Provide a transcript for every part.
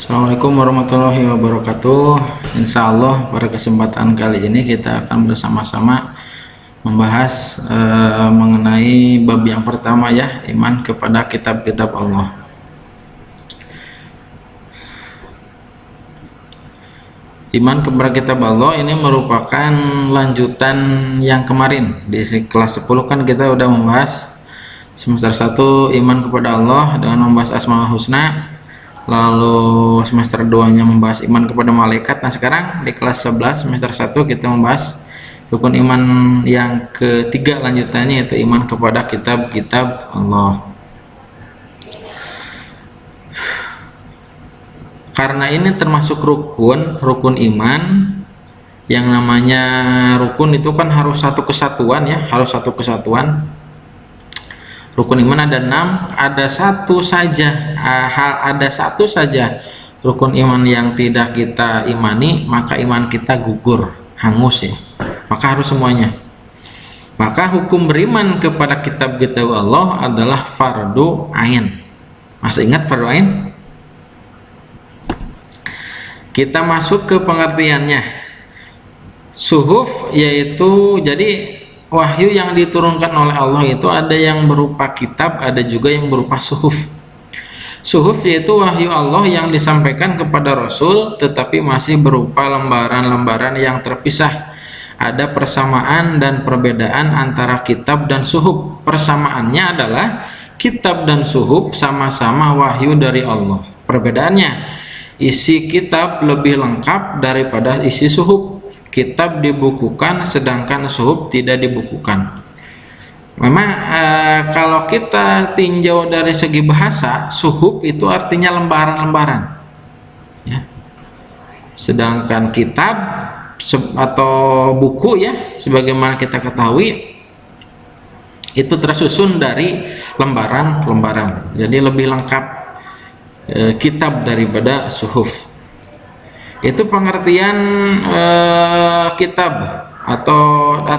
Assalamualaikum warahmatullahi wabarakatuh. Insya Allah pada kesempatan kali ini kita akan bersama-sama membahas mengenai bab yang pertama, ya, iman kepada kitab-kitab Allah. Iman kepada kitab Allah ini merupakan lanjutan yang kemarin. Di kelas 10 kan kita udah membahas semester 1 iman kepada Allah dengan membahas Asmaul Husna. Lalu semester 2-nya membahas iman kepada malaikat. Nah, sekarang di kelas 11 semester 1 kita membahas rukun iman yang ketiga lanjutannya, yaitu iman kepada kitab-kitab Allah. Karena ini termasuk rukun iman. Yang namanya rukun itu kan harus satu kesatuan, ya, harus satu kesatuan. Rukun iman ada 6, ada satu saja rukun iman yang tidak kita imani, maka iman kita gugur, hangus, ya. Maka harus semuanya. Maka hukum beriman kepada kitab-kitab Allah adalah fardu ain. Masih ingat fardu ain? Kita masuk ke pengertiannya. Suhuf yaitu jadi wahyu yang diturunkan oleh Allah itu ada yang berupa kitab, ada juga yang berupa suhuf. Suhuf yaitu wahyu Allah yang disampaikan kepada Rasul tetapi masih berupa lembaran-lembaran yang terpisah. Ada persamaan dan perbedaan antara kitab dan suhuf. Persamaannya adalah kitab dan suhuf sama-sama wahyu dari Allah. Perbedaannya, isi kitab lebih lengkap daripada isi suhuf. Kitab dibukukan sedangkan suhuf tidak dibukukan. Memang kalau kita tinjau dari segi bahasa, suhuf itu artinya lembaran-lembaran, ya. Sedangkan kitab atau buku, ya, sebagaimana kita ketahui itu tersusun dari lembaran-lembaran. Jadi lebih lengkap kitab daripada suhuf. Itu pengertian kitab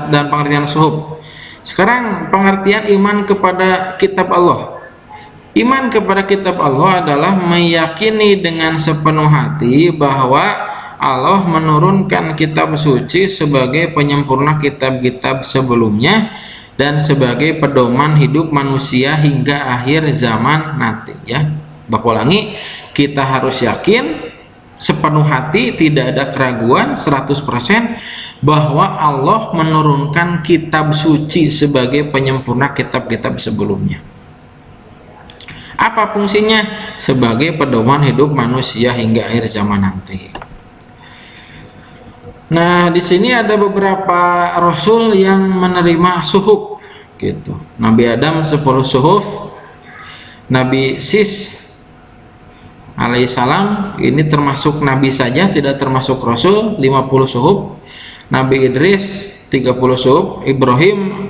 dan pengertian suhuf. Sekarang pengertian iman kepada kitab Allah. Iman kepada kitab Allah adalah meyakini dengan sepenuh hati bahwa Allah menurunkan kitab suci sebagai penyempurna kitab-kitab sebelumnya dan sebagai pedoman hidup manusia hingga akhir zaman nanti, ya. Bakulangi, kita harus yakin sepenuh hati, tidak ada keraguan, 100% bahwa Allah menurunkan kitab suci sebagai penyempurna kitab-kitab sebelumnya. Apa fungsinya? Sebagai pedoman hidup manusia hingga akhir zaman nanti. Nah, di sini ada beberapa rasul yang menerima suhuf, gitu. Nabi Adam 10 suhuf, Nabi Sis alaihissalam ini termasuk nabi saja, tidak termasuk rasul, 50 suhuf. Nabi Idris 30 suhuf,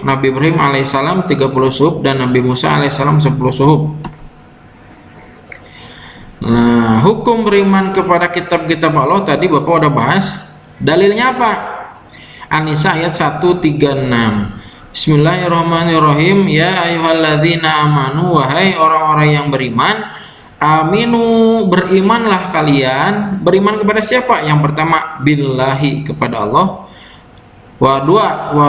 Nabi Ibrahim alaihissalam 30 suhuf, dan Nabi Musa alaihissalam 10 suhuf. Nah, hukum beriman kepada kitab-kitab Allah tadi Bapak udah bahas. Dalilnya apa? An-Nisa ayat 136. Bismillahirrahmanirrahim. Ya ayyuhalladzina amanu, wahai orang-orang yang beriman, aminu, berimanlah kalian. Beriman kepada siapa? Yang pertama, billahi, kepada Allah. Wa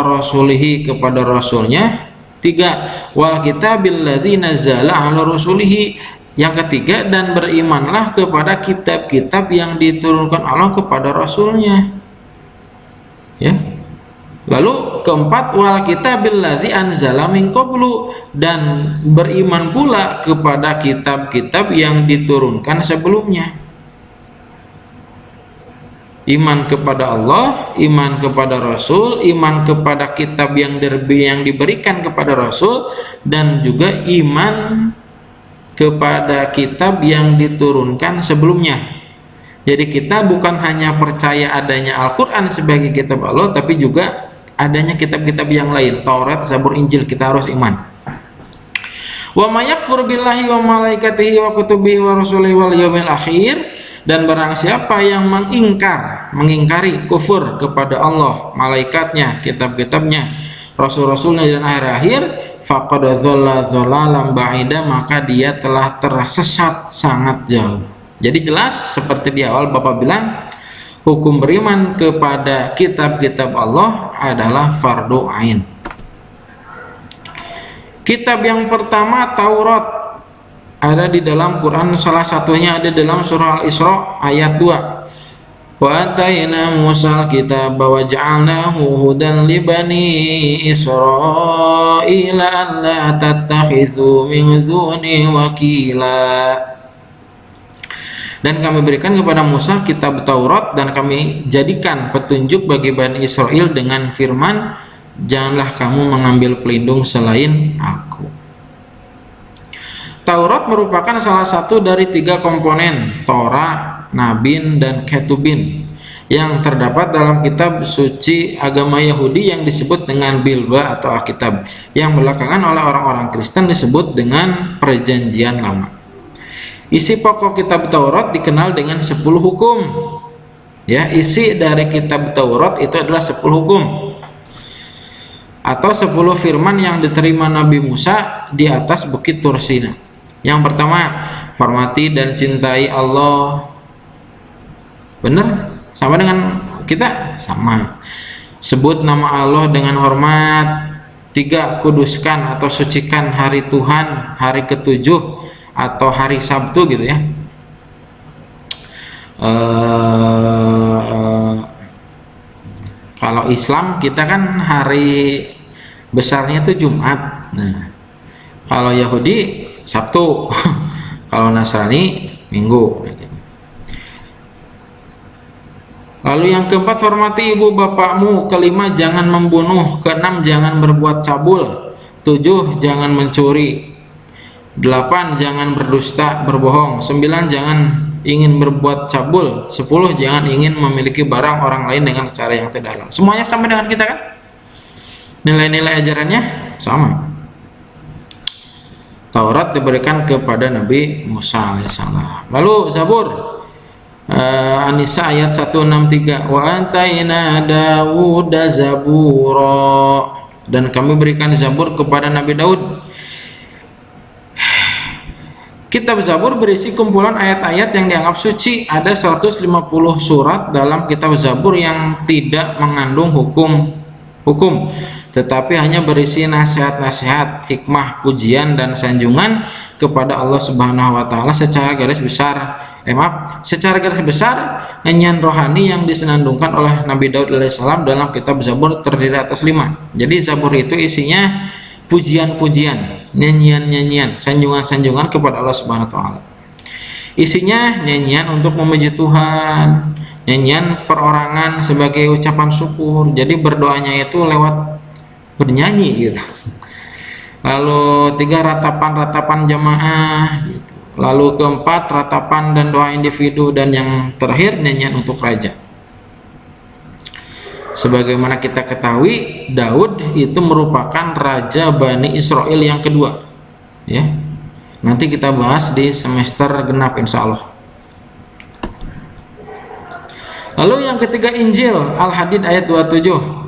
rasulihi, kepada rasulnya. 3, wal kitabil ladzi nazzala ala rasulihi. Yang ketiga, dan berimanlah kepada kitab-kitab yang diturunkan Allah kepada rasulnya, ya. Lalu keempat, wal kitabil ladzi anzala min qablu, dan beriman pula kepada kitab-kitab yang diturunkan sebelumnya. Iman kepada Allah, iman kepada Rasul, iman kepada kitab yang diberikan kepada Rasul, dan juga iman kepada kitab yang diturunkan sebelumnya. Jadi kita bukan hanya percaya adanya Al-Quran sebagai kitab Allah, tapi juga adanya kitab-kitab yang lain, Taurat, Zabur, Injil, kita harus iman. Wa may yakfur billahi wa malaikatihi wa kutubihi wa rusulihi wal yaumil akhir, dan barang siapa yang mengingkari kufur kepada Allah, malaikatnya, kitab-kitabnya, rasul-rasulnya, dan akhir-akhir, faqad dhalla dhalalan ba'ida, maka dia telah tersesat sangat jauh. Jadi jelas seperti di awal Bapak bilang, hukum beriman kepada kitab-kitab Allah adalah fardu ain. Kitab yang pertama Taurat, ada di dalam Quran, salah satunya ada dalam surah Al-Isra ayat 2. Wa atayna Musal kitab wa ja'alnahu hudan li bani Israila alla tattakhidhu min duni wakila. Dan kami berikan kepada Musa kitab Taurat dan kami jadikan petunjuk bagi Bani Israel dengan firman, janganlah kamu mengambil pelindung selain aku. Taurat merupakan salah satu dari 3 komponen Torah, Nabin, dan Ketubin yang terdapat dalam kitab suci agama Yahudi yang disebut dengan Bilba atau Alkitab, yang belakangan oleh orang-orang Kristen disebut dengan Perjanjian Lama. Isi pokok kitab Taurat dikenal dengan 10 hukum. Ya, isi dari kitab Taurat itu adalah 10 hukum atau 10 firman yang diterima Nabi Musa di atas Bukit Tursina. Yang pertama, hormati dan cintai Allah. Benar? Sama dengan kita? Sama. Sebut nama Allah dengan hormat. 3, kuduskan atau sucikan hari Tuhan, hari ke-7 atau hari Sabtu gitu ya. Kalau Islam kita kan hari besarnya itu Jumat. Nah, kalau Yahudi Sabtu, kalau Nasrani Minggu. Lalu yang keempat, hormati ibu bapakmu. Kelima, jangan membunuh. Keenam, jangan berbuat cabul. 7, jangan mencuri. 8, jangan berdusta, berbohong. 9, jangan ingin berbuat cabul. 10, jangan ingin memiliki barang orang lain dengan cara yang tidak halal. Semuanya sama dengan kita kan? Nilai-nilai ajarannya sama. Taurat diberikan kepada Nabi Musa alaihissalam. Lalu Zabur, An-Nisa ayat 163, wa antaina Dawuda zabura, dan kami berikan Zabur kepada Nabi Daud. Kitab Zabur berisi kumpulan ayat-ayat yang dianggap suci. Ada 150 surat dalam kitab Zabur yang tidak mengandung hukum, tetapi hanya berisi nasihat-nasihat, hikmah, pujian, dan sanjungan kepada Allah Subhanahu wa Ta'ala secara garis besar. Secara garis besar, nyanyian rohani yang disenandungkan oleh Nabi Daud alaihissalam dalam kitab Zabur terdiri atas 5. Jadi Zabur itu isinya pujian-pujian, nyanyian-nyanyian, sanjungan-sanjungan kepada Allah Subhanahu wa Ta'ala. Isinya nyanyian untuk memuji Tuhan, nyanyian perorangan sebagai ucapan syukur. Jadi berdoanya itu lewat bernyanyi gitu. Lalu 3, ratapan-ratapan jamaah gitu. Lalu keempat, ratapan dan doa individu, dan yang terakhir nyanyian untuk raja. Sebagaimana kita ketahui, Daud itu merupakan raja Bani Israel yang kedua. Ya, nanti kita bahas di semester genap insya Allah. Lalu yang ketiga, Injil Al-Hadid ayat 27.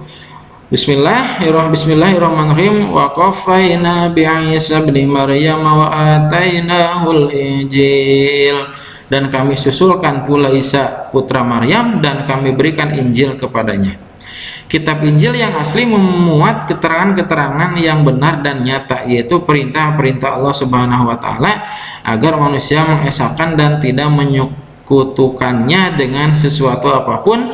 Bismillahirrahmanirrahim. Wa qafaina bi Isa bin Maryam wa atainahul Injil. Dan kami susulkan pula Isa putra Maryam dan kami berikan Injil kepadanya. Kitab Injil yang asli memuat keterangan-keterangan yang benar dan nyata, yaitu perintah-perintah Allah Subhanahu wa Ta'ala agar manusia mengesahkan dan tidak menyekutukannya dengan sesuatu apapun.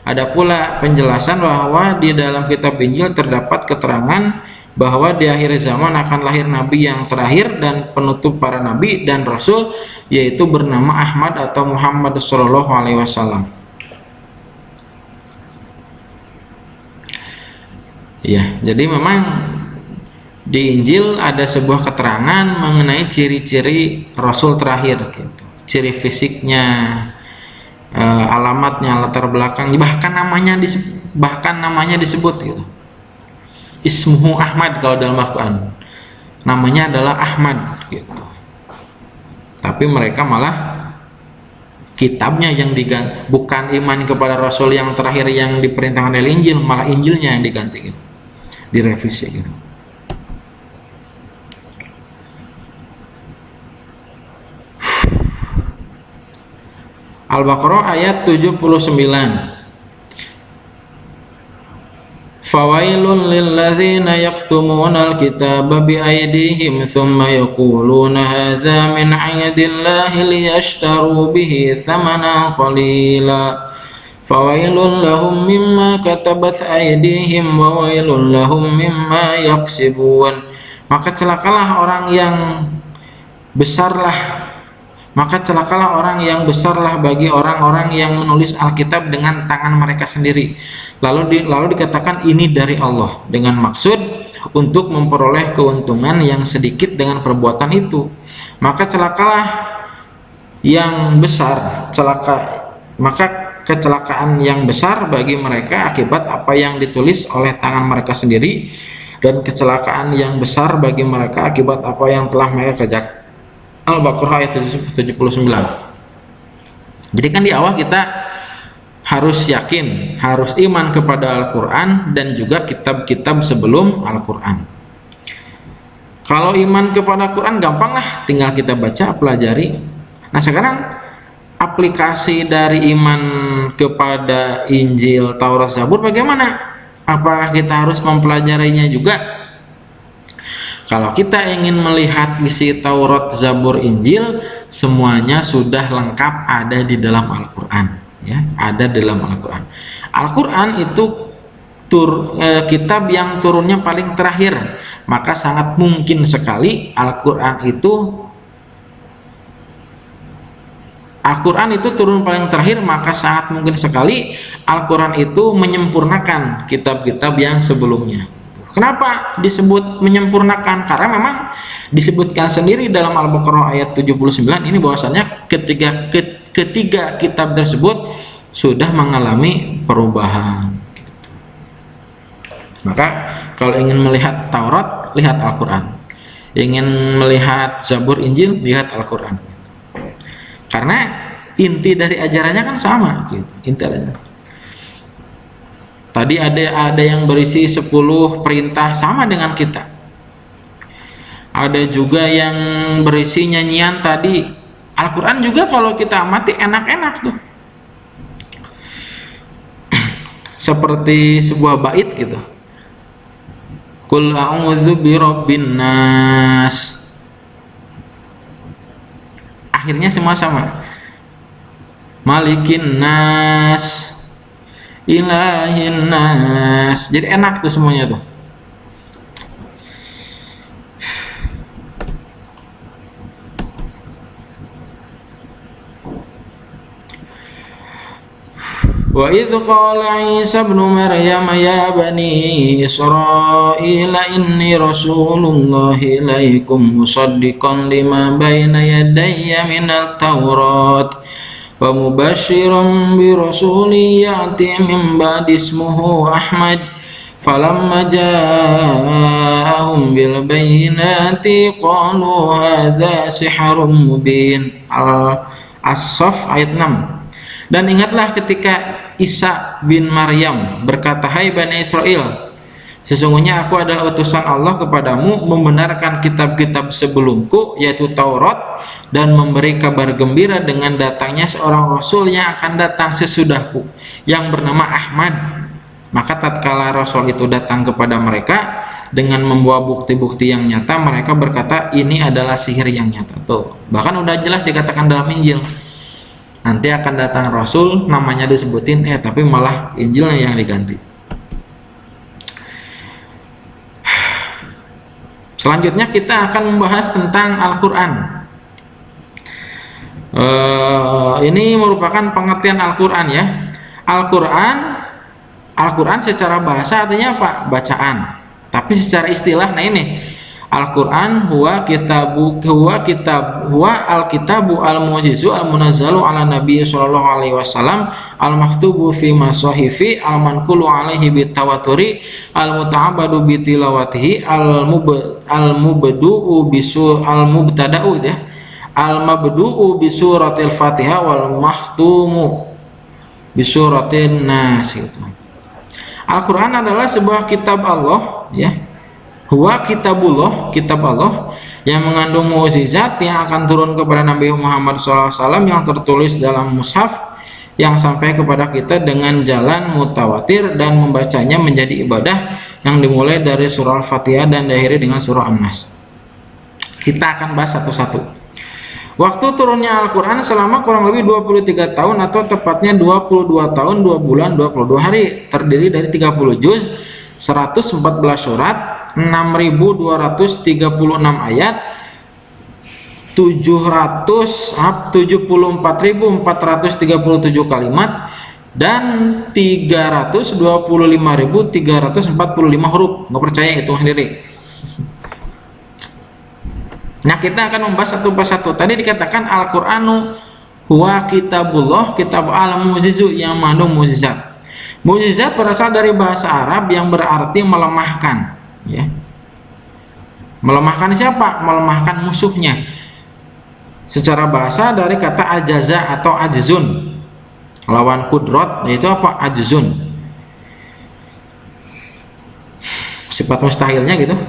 Ada pula penjelasan bahwa di dalam kitab Injil terdapat keterangan bahwa di akhir zaman akan lahir nabi yang terakhir dan penutup para nabi dan rasul, yaitu bernama Ahmad atau Muhammad sallallahu alaihi wasallam. Ya, jadi memang di Injil ada sebuah keterangan mengenai ciri-ciri Rasul terakhir, gitu. Ciri fisiknya, alamatnya, latar belakang, bahkan namanya disebut, gitu. Ismuhu Ahmad kalau dalam Al-Quran, namanya adalah Ahmad, gitu. Tapi mereka malah kitabnya yang diganti, bukan iman kepada Rasul yang terakhir yang diperintahkan oleh Injil, malah Injilnya yang diganti, gitu. Direvisi gitu. Al-Baqarah ayat 79. Fawailun lilladzina yaktumunal kitaba biaydihim thumma yaquluna hadza min 'indillahi liyashtaru bihi thamanan qalila fawailun lahum mimma katabat aydihim wa wailun lahum mimma yaksibun. Maka celakalah orang yang besarlah bagi orang-orang yang menulis Alkitab dengan tangan mereka sendiri. Lalu dikatakan ini dari Allah dengan maksud untuk memperoleh keuntungan yang sedikit dengan perbuatan itu. Maka celakalah yang besar, maka kecelakaan yang besar bagi mereka akibat apa yang ditulis oleh tangan mereka sendiri, dan kecelakaan yang besar bagi mereka akibat apa yang telah mereka kerjakan. Al-Baqarah ayat 79. Jadi kan di awal kita harus yakin, harus iman kepada Al-Quran dan juga kitab-kitab sebelum Al-Quran. Kalau iman kepada Al-Quran gampang lah, tinggal kita baca, pelajari. Nah sekarang aplikasi dari iman kepada Injil, Taurat, Zabur bagaimana? Apakah kita harus mempelajarinya juga? Kalau kita ingin melihat isi Taurat, Zabur, Injil, semuanya sudah lengkap ada di dalam Al-Quran. Ya, ada dalam Al-Quran. Al-Quran itu kitab yang turunnya paling terakhir, maka sangat mungkin sekali Al-Quran itu turun paling terakhir, maka sangat mungkin sekali Al-Quran itu menyempurnakan kitab-kitab yang sebelumnya. Kenapa disebut menyempurnakan? Karena memang disebutkan sendiri dalam Al-Baqarah ayat 79 ini bahwasanya ketiga kitab tersebut sudah mengalami perubahan. Maka kalau ingin melihat Taurat, lihat Al-Quran. Ingin melihat Zabur, Injil, lihat Al-Quran. Karena inti dari ajarannya kan sama gitu. Inti ajarannya. Tadi ada yang berisi 10 perintah sama dengan kita. Ada juga yang berisi nyanyian tadi. Al-Quran juga kalau kita amati enak-enak tuh. Seperti sebuah bait gitu. Qul a'udzu birabbin nas. Akhirnya semua sama. Malikin nas, ilahin nas. Jadi enak tuh semuanya tuh. Wa idh qala Isa ibn Maryam ya bani Israila inni rasulullahi ilaikum musaddiqan lima baina yadayya minal Taurat wa mubashiran bi rasulin ya'ti min ba'di ismuhu Ahmad falamma ja'ahum bil bayyinati qalu hadza sihrun mubin. As-Saff ayat 6. Dan ingatlah ketika Isa bin Maryam berkata, hai Bani Israel, sesungguhnya aku adalah utusan Allah kepadamu membenarkan kitab-kitab sebelumku yaitu Taurat dan memberi kabar gembira dengan datangnya seorang Rasul yang akan datang sesudahku yang bernama Ahmad. Maka tatkala Rasul itu datang kepada mereka dengan membawa bukti-bukti yang nyata, mereka berkata ini adalah sihir yang nyata. Tuh, bahkan udah jelas dikatakan dalam Injil. Nanti akan datang Rasul, namanya disebutin, tapi malah Injilnya yang diganti. Selanjutnya kita akan membahas tentang Al-Quran. Ini merupakan pengertian Al-Quran ya. Al-Quran secara bahasa artinya apa? Bacaan. Tapi secara istilah, nah ini Al-Quran huwa al-kitabu al-mu'jizu al-munazzalu ala nabi sallallahu alaihi wasallam al-maktubu fi masahifi al-manqulu alaihi bitawaturi al-muta'abbadu bitilawatihi al-mubtada'u bisuratil Fatihah wal makhtumu bisuratin Nas. Al-Quran adalah sebuah kitab Allah ya. Huwa kitabullah, kitab Allah yang mengandung mukjizat yang akan turun kepada Nabi Muhammad SAW yang tertulis dalam mushaf yang sampai kepada kita dengan jalan mutawatir dan membacanya menjadi ibadah yang dimulai dari surah Al-Fatihah dan diakhiri dengan surah An-Nas. Kita akan bahas satu-satu. Waktu turunnya Al-Quran selama kurang lebih 23 tahun atau tepatnya 22 tahun 2 bulan 22 hari, terdiri dari 30 juz, 114 surat, 6.236 ayat, 774.437 kalimat, dan 325.345 huruf. Nggak percaya itu sendiri. Nah, kita akan membahas satu persatu. Tadi dikatakan Al-Qur'anu huwa kitabullah, kitab al-mu'jizu, yang mengandung mukjizat. Mukjizat berasal dari bahasa Arab yang berarti melemahkan, ya. Melemahkan siapa? Melemahkan musuhnya. Secara bahasa dari kata ajaza atau ajzun, lawan kudrot, yaitu apa? Ajzun, sifat mustahilnya gitu.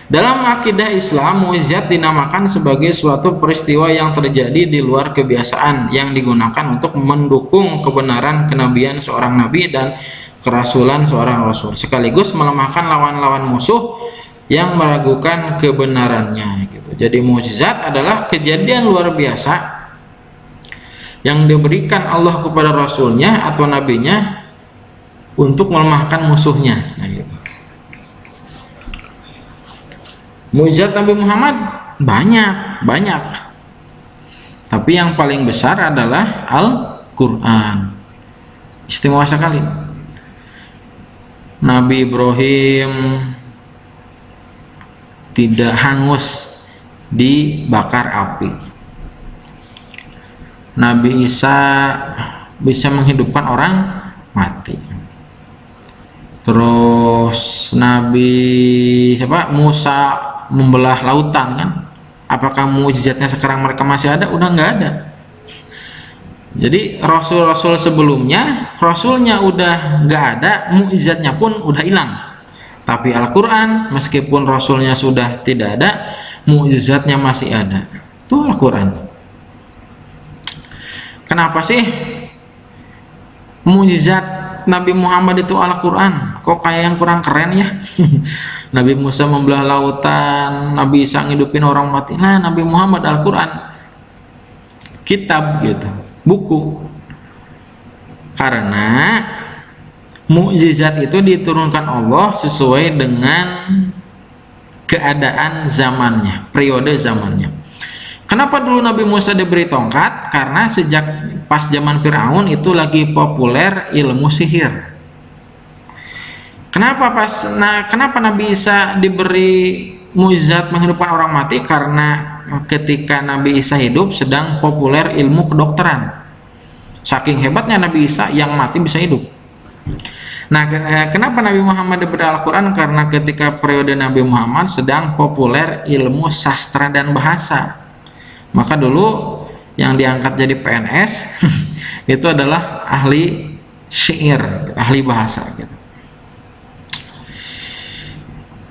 Dalam akidah Islam, mukjizat dinamakan sebagai suatu peristiwa yang terjadi di luar kebiasaan yang digunakan untuk mendukung kebenaran kenabian seorang nabi dan kerasulan seorang rasul, sekaligus melemahkan lawan-lawan musuh yang meragukan kebenarannya gitu. Jadi mukjizat adalah kejadian luar biasa yang diberikan Allah kepada rasulnya atau nabinya untuk melemahkan musuhnya. Nah, gitu. Mukjizat Nabi Muhammad banyak, tapi yang paling besar adalah Al-Quran. Istimewa sekali. Nabi Ibrahim tidak hangus dibakar api. Nabi Isa bisa menghidupkan orang mati. Terus Nabi Musa membelah lautan kan. Apakah mukjizatnya sekarang mereka masih ada? Udah nggak ada. Jadi rasul-rasul sebelumnya, rasulnya udah nggak ada, mukjizatnya pun udah hilang. Tapi Al-Quran, meskipun rasulnya sudah tidak ada, mukjizatnya masih ada. Itu Al-Quran. Kenapa sih mukjizat Nabi Muhammad itu Al-Quran? Kok kayak yang kurang keren ya? Nabi Musa membelah lautan, Nabi Isa ngidupin orang mati. Nah, Nabi Muhammad Al-Quran, kitab gitu, buku. Karena mukjizat itu diturunkan Allah sesuai dengan keadaan zamannya, periode zamannya. Kenapa dulu Nabi Musa diberi tongkat? Karena sejak pas zaman Fir'aun itu lagi populer ilmu sihir. Kenapa Nabi Isa diberi mukjizat menghidupkan orang mati? Karena ketika Nabi Isa hidup sedang populer ilmu kedokteran. Saking hebatnya Nabi Isa, yang mati bisa hidup. Nah, kenapa Nabi Muhammad diberi Al-Quran? Karena ketika periode Nabi Muhammad sedang populer ilmu sastra dan bahasa. Maka dulu yang diangkat jadi PNS itu adalah ahli syair, ahli bahasa gitu.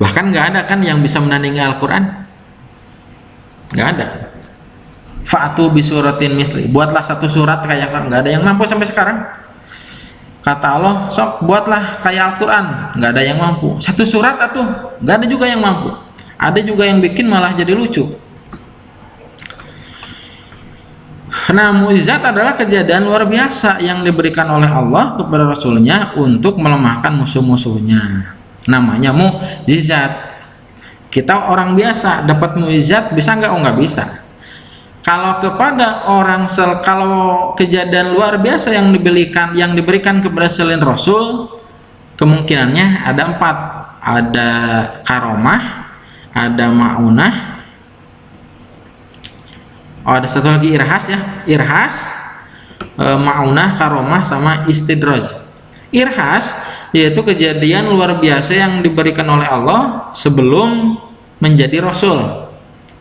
Bahkan nggak ada kan yang bisa menandingi Al-Quran, nggak ada. Fa'atu bisuratin mithli, buatlah satu surat kayak Al-Quran. Nggak ada yang mampu sampai sekarang. Kata Allah, sok buatlah kayak Al-Quran. Nggak ada yang mampu. Satu surat atuh, nggak ada juga yang mampu. Ada juga yang bikin malah jadi lucu. Nah, mukjizat adalah kejadian luar biasa yang diberikan oleh Allah kepada Rasulnya untuk melemahkan musuh-musuhnya. Namanya mukjizat. Kita orang biasa dapat mukjizat bisa nggak? Oh, nggak bisa. Kalau kepada kalau kejadian luar biasa yang diberikan kepada selain Rasul, kemungkinannya ada 4. Ada karomah, ada ma'unah, ada satu lagi irhas ya. Irhas, ma'unah, karomah, sama istidraj. Irhas yaitu kejadian luar biasa yang diberikan oleh Allah sebelum menjadi Rasul.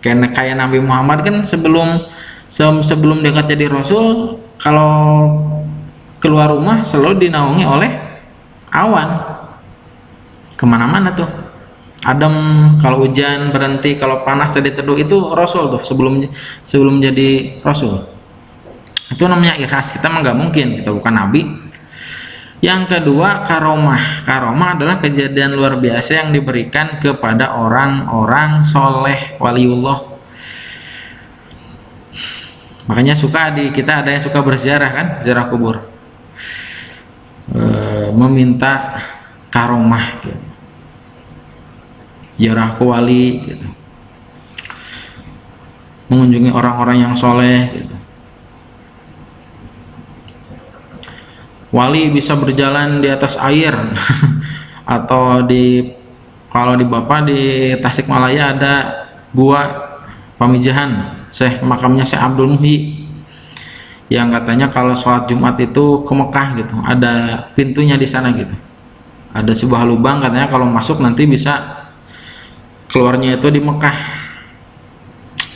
Kayak Nabi Muhammad kan sebelum dekat jadi Rasul, kalau keluar rumah selalu dinaungi oleh awan. Kemana-mana tuh adem, kalau hujan berhenti, kalau panas jadi teduh. Itu Rasul tuh sebelum jadi Rasul. Itu namanya irhas. Kita mah nggak mungkin, kita bukan nabi. Yang kedua, karomah. Karomah adalah kejadian luar biasa yang diberikan kepada orang-orang soleh, waliullah. Makanya kita ada yang suka berziarah kan, ziarah kubur, meminta karomah gitu. Ziarah ke wali gitu, mengunjungi orang-orang yang soleh gitu. Wali bisa berjalan di atas air atau kalau di Bapak di Tasikmalaya ada gua Pamijahan, makamnya Syekh Abdul Muhyi, yang katanya kalau sholat Jumat itu ke Mekah gitu, ada pintunya di sana gitu, ada sebuah lubang, katanya kalau masuk nanti bisa keluarnya itu di Mekah.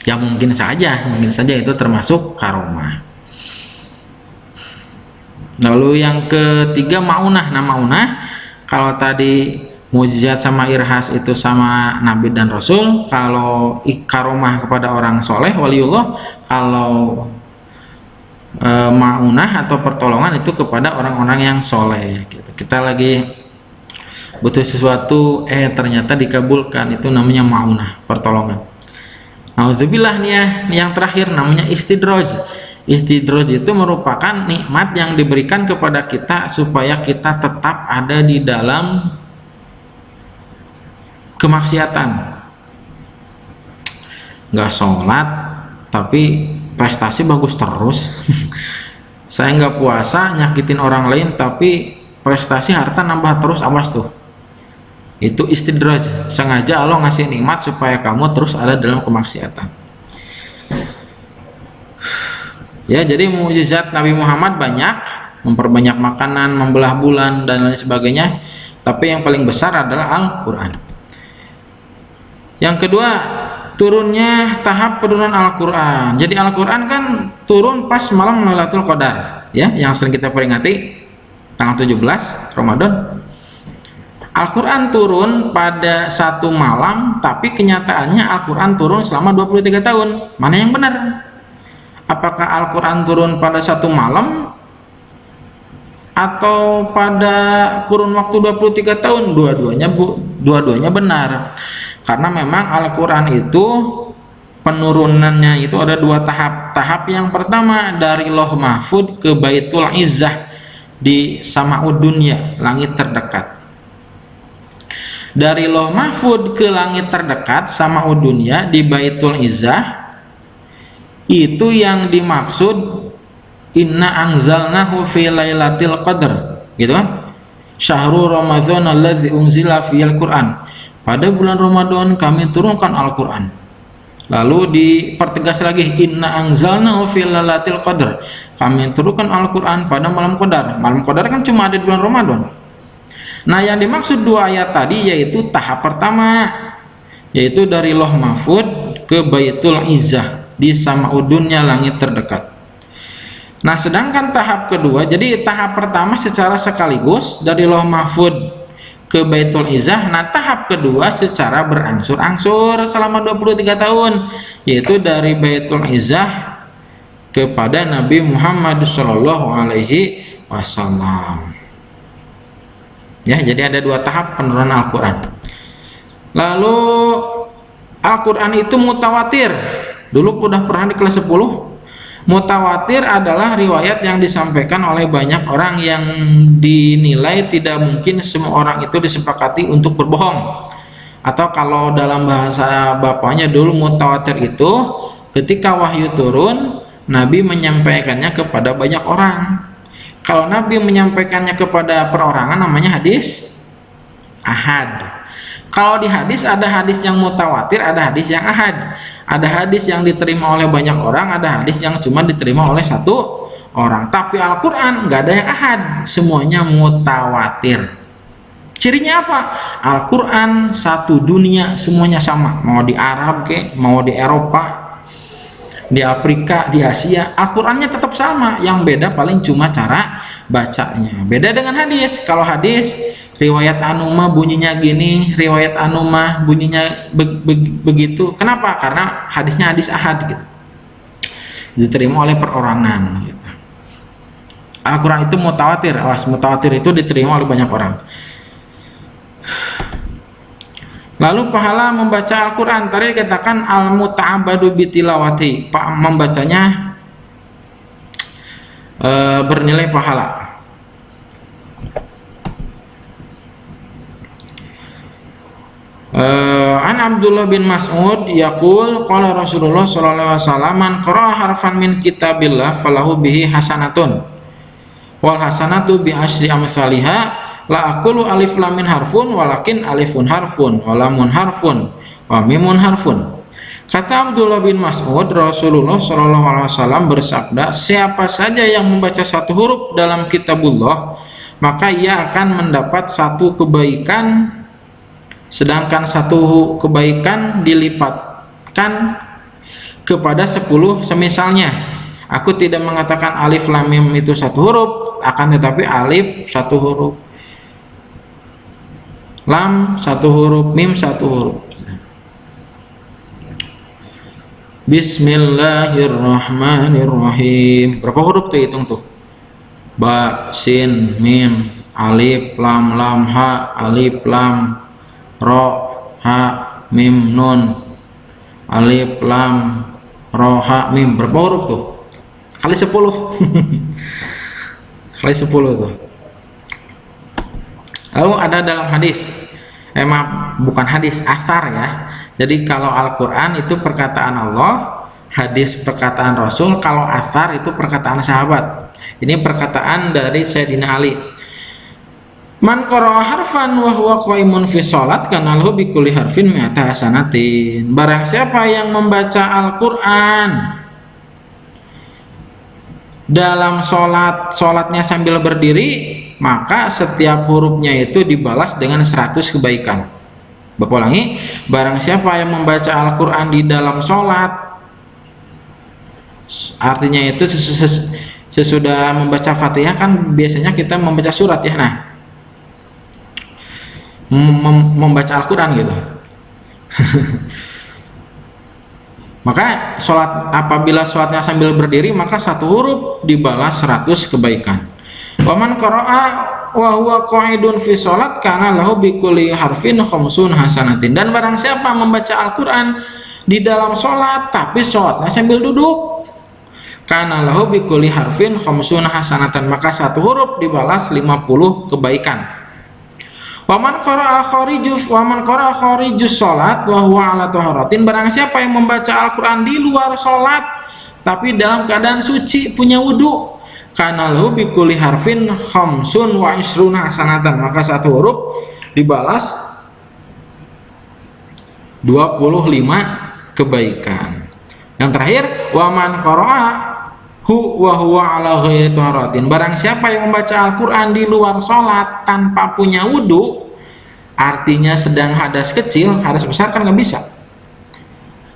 Ya mungkin saja itu termasuk karomah. Lalu yang ketiga, maunah. Nah, maunah, kalau tadi mukjizat sama irhas itu sama nabi dan rasul, kalau karomah kepada orang soleh, waliullah, kalau maunah atau pertolongan itu kepada orang-orang yang soleh gitu. Kita lagi butuh sesuatu, ternyata dikabulkan, itu namanya maunah, pertolongan. Nauzubillah nih ya, yang terakhir namanya istidraj. Istidraj itu merupakan nikmat yang diberikan kepada kita supaya kita tetap ada di dalam kemaksiatan. Nggak sholat tapi prestasi bagus terus. Saya nggak puasa, nyakitin orang lain tapi prestasi harta nambah terus, awas tuh. Itu istidraj, sengaja Allah ngasih nikmat supaya kamu terus ada dalam kemaksiatan. Ya, jadi mukjizat Nabi Muhammad banyak, memperbanyak makanan, membelah bulan dan lain sebagainya, tapi yang paling besar adalah Al-Qur'an. Yang kedua, turunnya tahap penurunan Al-Qur'an. Jadi Al-Qur'an kan turun pas malam Lailatul Qadar, ya, yang sering kita peringati tanggal 17 Ramadan. Al-Quran turun pada satu malam, tapi kenyataannya Al-Quran turun selama 23 tahun. Mana yang benar? Apakah Al-Quran turun pada satu malam atau pada kurun waktu 23 tahun? Dua-duanya benar. Karena memang Al-Quran itu penurunannya itu ada dua tahap. Tahap yang pertama dari Lauh Mahfud ke Baitul Izzah di Sama'ud Dunya, langit terdekat. Dari Lauh Mahfud ke langit terdekat Sama'ud Dunya di Baitul Izzah, itu yang dimaksud inna anzalnahu fi lailatul qadr, gitu kan? Syahrul Ramadan alladzi unzila fihil Qur'an. Pada bulan Ramadan kami turunkan Al-Qur'an. Lalu dipertegas lagi, inna anzalnahu fi lailatul qadr. Kami turunkan Al-Qur'an pada malam Qadar. Malam Qadar kan cuma ada di bulan Ramadan. Nah, yang dimaksud dua ayat tadi yaitu tahap pertama, yaitu dari Lauh Mahfud ke Baitul Izzah di Sama'ud Dunya, langit terdekat. Nah, sedangkan tahap kedua, jadi tahap pertama secara sekaligus dari Lauh Mahfud ke Baitul Izzah. Nah, tahap kedua secara berangsur-angsur selama 23 tahun, yaitu dari Baitul Izzah kepada Nabi Muhammad SAW. Ya, jadi ada dua tahap penurunan Al-Quran. Lalu Al-Quran itu mutawatir. Dulu udah pernah di kelas 10. Mutawatir adalah riwayat yang disampaikan oleh banyak orang yang dinilai tidak mungkin semua orang itu disepakati untuk berbohong. Atau kalau dalam bahasa bapaknya dulu, mutawatir itu ketika wahyu turun, Nabi menyampaikannya kepada banyak orang. Kalau Nabi menyampaikannya kepada perorangan namanya hadis ahad. Kalau di hadis ada hadis yang mutawatir, ada hadis yang ahad. Ada hadis yang diterima oleh banyak orang, ada hadis yang cuma diterima oleh satu orang. Tapi Al-Quran nggak ada yang ahad, semuanya mutawatir. Cirinya apa? Al-Quran satu dunia, semuanya sama. Mau di Arab ke, mau di Eropa, di Afrika, di Asia, Al-Qurannya tetap sama. Yang beda paling cuma cara bacanya. Beda dengan hadis. Kalau hadis riwayat anu mah bunyinya gini, riwayat anu mah bunyinya begitu. Kenapa? Karena hadisnya hadis ahad gitu, diterima oleh perorangan gitu. Al-Quran itu mutawatir, awas, mutawatir itu diterima oleh banyak orang. Lalu pahala membaca Al-Quran, tadi dikatakan al-muta'abadu bitilawati, membacanya bernilai pahala. An Abdullah bin Mas'ud yaqul qala Rasulullah sallallahu alaihi wasallam man qara'a harfan min kitabillah falahu bihi hasanatun wal hasanatu bi asyri amsalihha la aqulu alif lam min harfun walakin alifun harfun wa lamun harfun wa mimun harfun. Kata Abdullah bin Mas'ud, Rasulullah sallallahu alaihi wasallam bersabda, siapa saja yang membaca satu huruf dalam kitabullah maka ia akan mendapat satu kebaikan, sedangkan satu kebaikan dilipatkan kepada 10 semisalnya. Aku tidak mengatakan alif lam mim itu satu huruf, akan tetapi alif satu huruf, lam satu huruf, mim satu huruf. Bismillahirrahmanirrahim. Berapa huruf tuh, hitung tuh? Ba, sin, mim, alif, lam, lam, ha, alif, lam, ro, ha, mim, nun, alif, lam, ro, ha, mim. Berapa huruf tuh? Kali 10. Kali 10 tuh. Lalu ada dalam hadis, maaf, bukan hadis, asar ya. Jadi kalau Al-Quran itu perkataan Allah, hadis perkataan Rasul, kalau asar itu perkataan sahabat. Ini perkataan dari Sayyidina Ali. Man qara'a harfan wa huwa qaimun fi shalat kana lahu bi kulli harfin mi'ata hasanatin. Barang siapa yang membaca Al-Qur'an dalam sholatnya sambil berdiri, maka setiap hurufnya itu dibalas dengan 100 kebaikan. Bapak ulangi, barang siapa yang membaca Al-Qur'an di dalam sholat, artinya itu sesudah membaca Fatihah kan biasanya kita membaca surat ya, nah membaca Al-Quran gitu. Maka apabila sholatnya sambil berdiri, maka satu huruf dibalas 100 kebaikan. Waman qara'a wa huwa qa'idun fi sholat kana lahu bi kulli harfin khamsun hasanatin. Dan barang siapa membaca Al-Quran di dalam sholat tapi sholatnya sambil duduk, kana lahu bi kulli harfin khamsun hasanatan, maka satu huruf dibalas 50 kebaikan. Waman qara'a kharijus sholat wa huwa ala taharatin. Barang siapa yang membaca Al-Quran di luar sholat tapi dalam keadaan suci, punya wudu, kana lahu bi kulli harfin khamsun wa isruna hasanatan, maka satu huruf dibalas 25 kebaikan. Yang terakhir, waman qara'a wa huwa ala ghairi taharatin. Barang siapa yang membaca Al-Quran di luar sholat tanpa punya wudu, artinya sedang hadas kecil, hadas besar kan nggak bisa.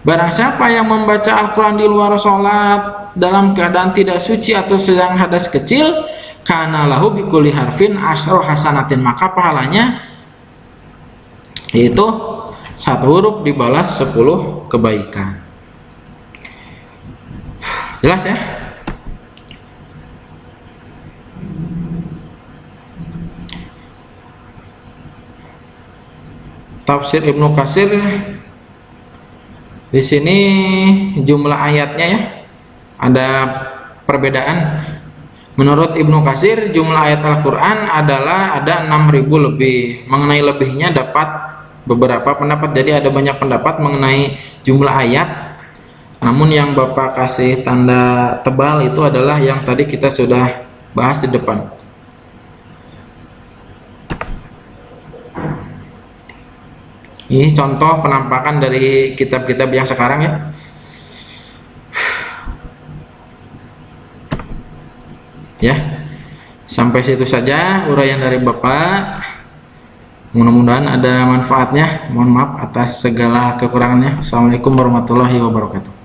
Barang siapa yang membaca Al-Quran di luar sholat dalam keadaan tidak suci atau sedang hadas kecil, kana lahu bi kulli harfin asyru hasanatin, maka pahalanya yaitu satu huruf dibalas 10 kebaikan. Jelas ya? Tafsir Ibnu Katsir di sini jumlah ayatnya ya ada perbedaan. Menurut Ibnu Katsir jumlah ayat Al-Quran adalah ada 6.000 lebih. Mengenai lebihnya dapat beberapa pendapat, jadi ada banyak pendapat mengenai jumlah ayat. Namun yang Bapak kasih tanda tebal itu adalah yang tadi kita sudah bahas di depan. Ini contoh penampakan dari kitab-kitab yang sekarang ya. Ya, sampai situ saja uraian dari Bapak. Mudah-mudahan ada manfaatnya. Mohon maaf atas segala kekurangannya. Assalamualaikum warahmatullahi wabarakatuh.